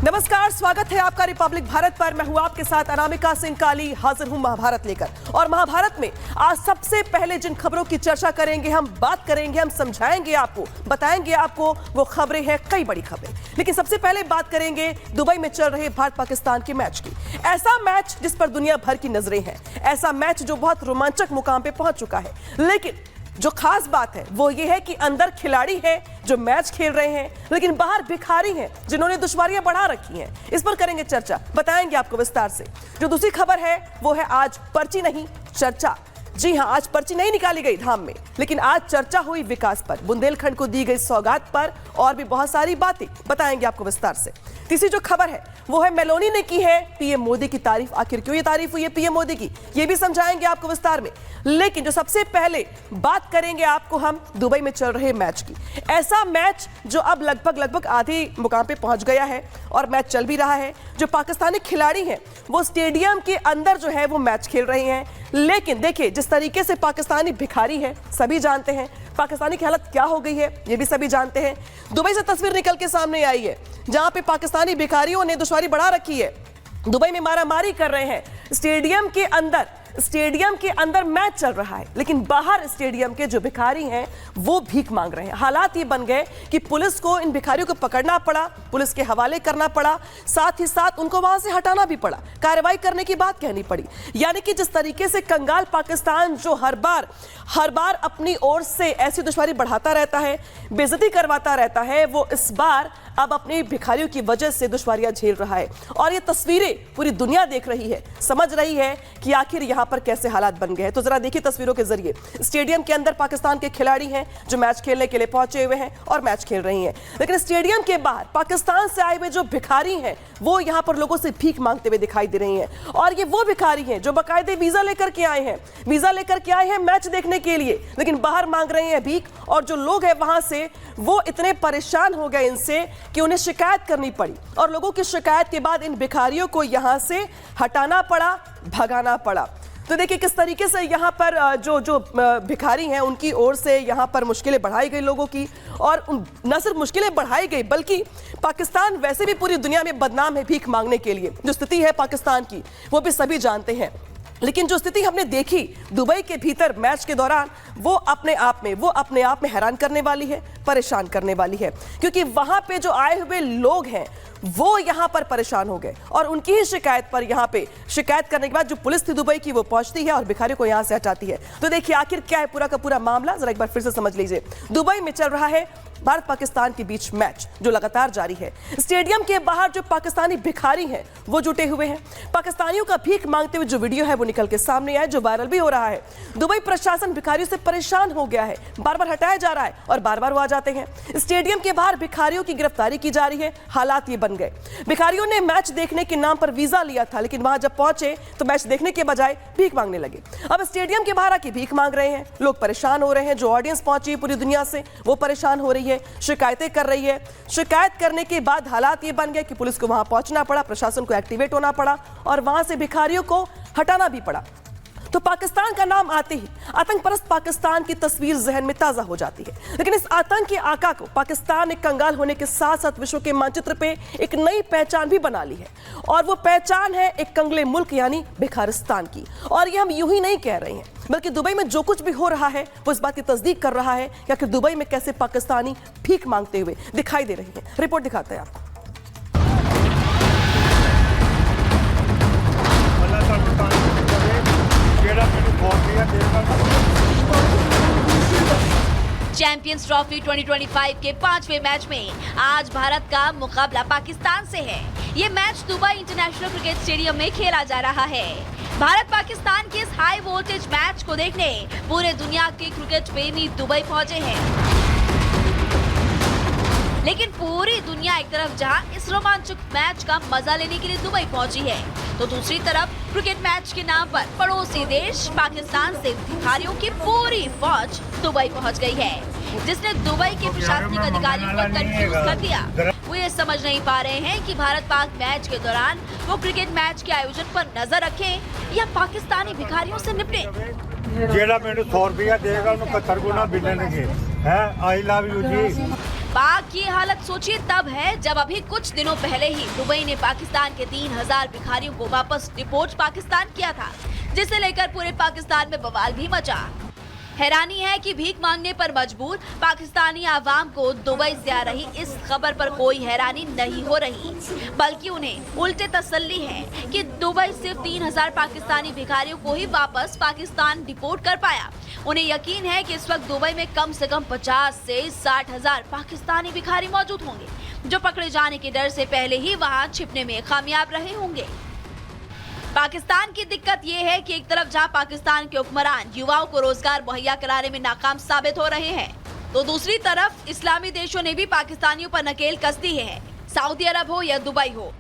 नमस्कार, स्वागत है आपका रिपब्लिक भारत पर। मैं हूं आपके साथ अनामिका सिंह काली, हाजिर हूं महाभारत लेकर। और महाभारत में आज सबसे पहले जिन खबरों की चर्चा करेंगे, हम बात करेंगे, हम समझाएंगे आपको, बताएंगे आपको, वो खबरें हैं कई बड़ी खबरें। लेकिन सबसे पहले बात करेंगे दुबई में चल रहे भारत पाकिस्तान के मैच की। ऐसा मैच जिस पर दुनिया भर की नजरें हैं, ऐसा मैच जो बहुत रोमांचक मुकाम पे पहुंच चुका है। लेकिन जो खास बात है वो ये है कि अंदर खिलाड़ी हैं जो मैच खेल रहे हैं, लेकिन बाहर भिखारी हैं जिन्होंने दुश्वारियां बढ़ा रखी हैं। इस पर करेंगे चर्चा, बताएंगे आपको विस्तार से। जो दूसरी खबर है वो है आज पर्ची नहीं चर्चा। जी हां, आज पर्ची नहीं निकाली गई धाम में, लेकिन आज चर्चा हुई विकास पर, बुंदेलखंड को दी गई सौगात पर और भी बहुत सारी बातें बताएंगे आपको विस्तार से। तीसरी जो खबर है वो है मेलोनी ने की है पीएम मोदी की तारीफ। आखिर क्यों ये तारीफ हुई है पीएम मोदी की, ये भी समझाएंगे आपको विस्तार में। लेकिन जो सबसे पहले बात करेंगे आपको हम दुबई में चल रहे मैच की। ऐसा मैच जो अब लगभग आधे मुकाम पे पहुंच गया है और मैच चल भी रहा है। जो पाकिस्तानी खिलाड़ी हैं वो स्टेडियम के अंदर जो है वो मैच खेल रहे हैं। लेकिन देखिए, जिस तरीके से पाकिस्तानी भिखारी है सभी जानते हैं, पाकिस्तानी की हालत क्या हो गई है ये भी सभी जानते हैं। दुबई से तस्वीर निकल के सामने आई है जहां पे पाकिस्तानी भिखारियों ने दुश्वारी बढ़ा रखी है, दुबई में मारामारी कर रहे हैं। स्टेडियम के अंदर मैच चल रहा है, लेकिन बाहर स्टेडियम के जो भिखारी हैं वो भीख मांग रहे हैं। हालात ये बन गए कि पुलिस को इन भिखारियों को पकड़ना पड़ा, पुलिस के हवाले करना पड़ा, साथ ही साथ उनको वहां से हटाना भी पड़ा, कार्रवाई करने की बात कहनी पड़ी। यानी कि जिस तरीके से कंगाल पाकिस्तान जो हर बार अपनी ओर से ऐसी दुश्वारी बढ़ाता रहता है, बेइज्जती करवाता रहता है, वो इस बार अब अपने भिखारियों की वजह से दुश्वारियां झेल रहा है। और ये तस्वीरें पूरी दुनिया देख रही है, समझ रही है कि आखिर यहां पर कैसे हालात बन गए हैं। तो जरा देखिए तस्वीरों के जरिए। स्टेडियम के अंदर पाकिस्तान के खिलाड़ी हैं जो मैच खेलने के लिए पहुंचे हुए हैं और मैच खेल रही हैं, लेकिन स्टेडियम के बाहर पाकिस्तान से आए हुए जो भिखारी हैं वो यहां पर लोगों से भीख मांगते हुए दिखाई दे रही हैं। और ये वो भिखारी हैं जो बाकायदे वीजा लेकर के आए हैं मैच देखने के लिए, लेकिन बाहर मांग रहे हैं भीख। और जो लोग हैं वहां से वो इतने परेशान हो गए इनसे कि उन्हें शिकायत करनी पड़ी, और लोगों की शिकायत के बाद इन भिखारियों को यहां से हटाना पड़ा, भगाना पड़ा। तो देखिए किस तरीके से यहाँ पर जो भिखारी हैं उनकी ओर से यहाँ पर मुश्किलें बढ़ाई गई लोगों की। और न सिर्फ मुश्किलें बढ़ाई गई बल्कि पाकिस्तान वैसे भी पूरी दुनिया में बदनाम है भीख मांगने के लिए। जो स्थिति है पाकिस्तान की वो भी सभी जानते हैं, लेकिन जो स्थिति हमने देखी दुबई के भीतर मैच के दौरान वो अपने आप में हैरान करने वाली है, परेशान करने वाली है। क्योंकि वहां पे जो आए हुए लोग हैं वो यहां पर परेशान हो गए, और उनकी ही शिकायत पर यहां पे शिकायत करने के बाद जो पुलिस थी दुबई की वो पहुंचती है और भिखारियों को यहां से हटाती है। तो देखिए आखिर क्या है पूरा का पूरा मामला, जरा एक बार फिर से समझ लीजिए। दुबई में चल रहा है भारत पाकिस्तान के बीच मैच जो लगातार जारी है। स्टेडियम के बाहर जो पाकिस्तानी भिखारी हैं वो जुटे हुए हैं। पाकिस्तानियों का भीख मांगते हुए जो वीडियो है वो निकल के सामने आया, जो वायरल भी हो रहा है। दुबई प्रशासन भिखारियों से परेशान हो गया है, बार बार हटाया जा रहा है और बार बार वो आ जाते हैं। स्टेडियम के बाहर भिखारियों की गिरफ्तारी की जा रही है। हालात ये बन गए, भिखारियों ने मैच देखने के नाम पर वीजा लिया था, लेकिन वहां जब पहुंचे तो मैच देखने के बजाय भीख मांगने लगे। अब स्टेडियम के बाहर आके भीख मांग रहे हैं, लोग परेशान हो रहे हैं। जो ऑडियंस पहुंची है पूरी दुनिया से वो परेशान हो रही है, शिकायतें कर रही है। शिकायत करने के बाद हालात ये बन गए कि पुलिस को वहां पहुंचना पड़ा, प्रशासन को एक्टिवेट होना पड़ा और वहां से भिखारियों को हटाना भी पड़ा। तो पाकिस्तान का नाम आते ही आतंकपरस्त पाकिस्तान की तस्वीर जहन में ताजा हो जाती है। लेकिन इस आतंक के आका को पाकिस्तान एक कंगाल होने के साथ साथ विश्व के मानचित्र पे एक नई पहचान भी बना ली है, और वो पहचान है एक कंगले मुल्क यानी भिखारिस्तान की। और ये हम यूं ही नहीं कह रहे हैं, बल्कि दुबई में जो कुछ भी हो रहा है वो इस बात की तस्दीक कर रहा है कि आखिर दुबई में कैसे पाकिस्तानी भीख मांगते हुए दिखाई दे रही है। रिपोर्ट दिखाते हैं आपको। चैंपियंस ट्रॉफी 2025 के 5वें मैच में आज भारत का मुकाबला पाकिस्तान से है। ये match Dubai international cricket stadium में खेला जा रहा है। भारत पाकिस्तान के इस हाई वोल्टेज मैच को देखने पूरे दुनिया के क्रिकेट प्रेमी दुबई पहुंचे हैं। लेकिन पूरी दुनिया एक तरफ जहां इस रोमांचक मैच का मजा लेने के लिए दुबई पहुंची है, तो दूसरी तरफ क्रिकेट मैच के नाम पर पड़ोसी देश पाकिस्तान से भिखारियों की पूरी फौज दुबई पहुंच गई है, जिसने दुबई के प्रशासनिक अधिकारियों को कंफ्यूज कर दिया। वो ये समझ नहीं पा रहे हैं कि भारत पाक मैच के दौरान वो क्रिकेट मैच के आयोजन पर नजर रखें या पाकिस्तानी भिखारियों से निपटें। जेड़ा मैंने 100 रुपया देगा उन्हें 70 गुना मिलने है। आई लव यू जी। पाक की हालत सोचिए तब है जब अभी कुछ दिनों पहले ही दुबई ने पाकिस्तान के 3000 भिखारियों को वापस डिपोर्ट पाकिस्तान किया था, जिसे लेकर पूरे पाकिस्तान में बवाल भी मचा। हैरानी है कि भीख मांगने पर मजबूर पाकिस्तानी आवाम को दुबई से आ रही इस खबर पर कोई हैरानी नहीं हो रही, बल्कि उन्हें उल्टे तसल्ली है कि दुबई सिर्फ 3000 पाकिस्तानी भिखारियों को ही वापस पाकिस्तान डिपोर्ट कर पाया। उन्हें यकीन है कि इस वक्त दुबई में कम से कम 50 से 60,000 पाकिस्तानी भिखारी मौजूद होंगे, जो पकड़े जाने के डर से पहले ही वहां छिपने में कामयाब रहे होंगे। पाकिस्तान की दिक्कत ये है कि एक तरफ जहां पाकिस्तान के हुक्मरान युवाओं को रोजगार मुहैया कराने में नाकाम साबित हो रहे हैं, तो दूसरी तरफ इस्लामी देशों ने भी पाकिस्तानियों पर नकेल कस दी है, सऊदी अरब हो या दुबई हो।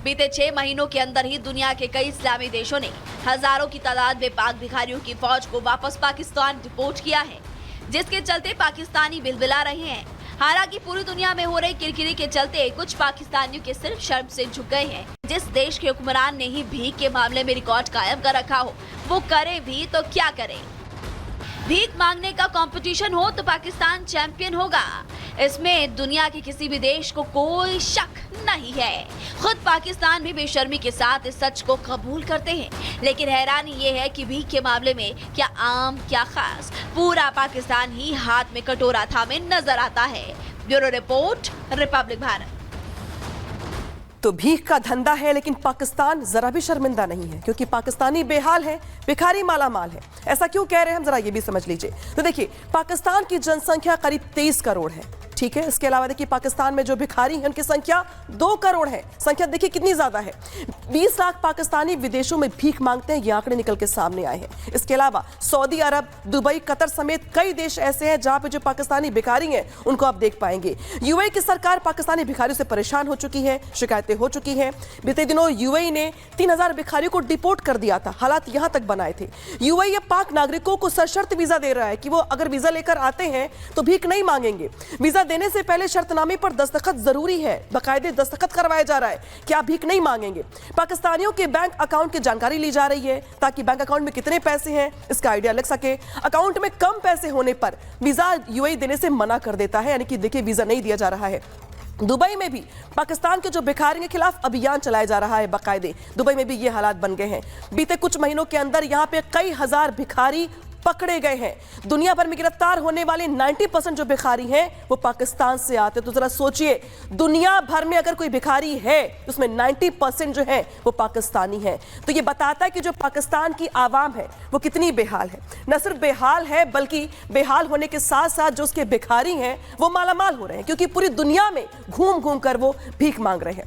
बीते 6 महीनों के अंदर ही दुनिया के कई इस्लामी देशों ने हजारों की तादाद में पाक भिखारियों की फौज को वापस पाकिस्तान डिपोर्ट किया है, जिसके चलते पाकिस्तानी बिलबिला रहे हैं। हालांकि पूरी दुनिया में हो रही किरकिरी के चलते कुछ पाकिस्तानियों के सिर्फ शर्म से झुक गए हैं। जिस देश के हुक्मरान ने ही भीख के मामले में रिकॉर्ड कायम कर रखा हो, वो करे भी तो क्या करे। भीख मांगने का कंपटीशन हो तो पाकिस्तान चैंपियन होगा, इसमें दुनिया के किसी भी देश को कोई शक नहीं है। खुद पाकिस्तान भी बेशर्मी के साथ इस सच को कबूल करते हैं, लेकिन हैरानी ये है कि भीख के मामले में क्या आम क्या खास, पूरा पाकिस्तान ही हाथ में कटोरा थामे नजर आता है। Bureau report, Republic Bharat. तो भीख का धंधा है, लेकिन पाकिस्तान जरा भी शर्मिंदा नहीं है, क्योंकि पाकिस्तानी बेहाल है, भिखारी मालामाल है। ऐसा क्यों कह रहे हैं हम, जरा ये भी समझ लीजिए। तो देखिए, पाकिस्तान की जनसंख्या करीब 23 करोड़ है, ठीक है। इसके अलावा देखिए, पाकिस्तान में जो भिखारी हैं उनकी संख्या 2 करोड़ है। संख्या देखिए कितनी ज्यादा है। 20 लाख पाकिस्तानी विदेशों में भीख मांगते हैं, ये आंकड़े निकल के सामने आए हैं। इसके अलावा सऊदी अरब, दुबई, कतर समेत कई देश ऐसे हैं जहां पे जो पाकिस्तानी भिखारी हैं उनको आप देख पाएंगे। यूएई की सरकार पाकिस्तानी भिखारियों से परेशान हो चुकी है, शिकायतें हो चुकी हैं। बीते दिनों यूएई ने 3000 भिखारियों को डिपोर्ट कर दिया था, हालात यहां तक बनाए थे। यूएई अब पाक नागरिकों को सशर्त वीजा दे रहा है कि वो अगर वीजा लेकर आते हैं तो भीख नहीं मांगेंगे। वीजा देने से पहले शर्तनामे पर दस्तखत जरूरी है, बाकायदे दस्तखत करवाया जा रहा है कि आप भीख नहीं मांगेंगे। पाकिस्तानियों के बैंक अकाउंट की जानकारी ली जा रही है ताकि बैंक अकाउंट में कितने पैसे हैं इसका आइडिया लग सके। अकाउंट में कम पैसे होने पर वीजा यूएई देने से मना कर देता है, यानी कि देखिए वीजा नहीं दिया जा रहा है। दुबई में भी पाकिस्तान के जो भिखारी के खिलाफ अभियान चलाया जा रहा है बाकायदे। दुबई में भी ये हालात बन गए हैं। बीते कुछ महीनों के अंदर यहां पे कई हजार भिखारी पकड़े गए हैं। दुनिया भर में गिरफ्तार होने वाले 90% जो भिखारी हैं वो पाकिस्तान से आते। तो जरा सोचिए, दुनिया भर में अगर कोई भिखारी है तो उसमें 90% जो है वो पाकिस्तानी है। तो ये बताता है कि जो पाकिस्तान की आवाम है वो कितनी बेहाल है। न सिर्फ बेहाल है, बल्कि बेहाल होने के साथ साथ जो उसके भिखारी हैं वो मालामाल हो रहे हैं, क्योंकि पूरी दुनिया में घूम घूम कर वो भीख मांग रहे हैं।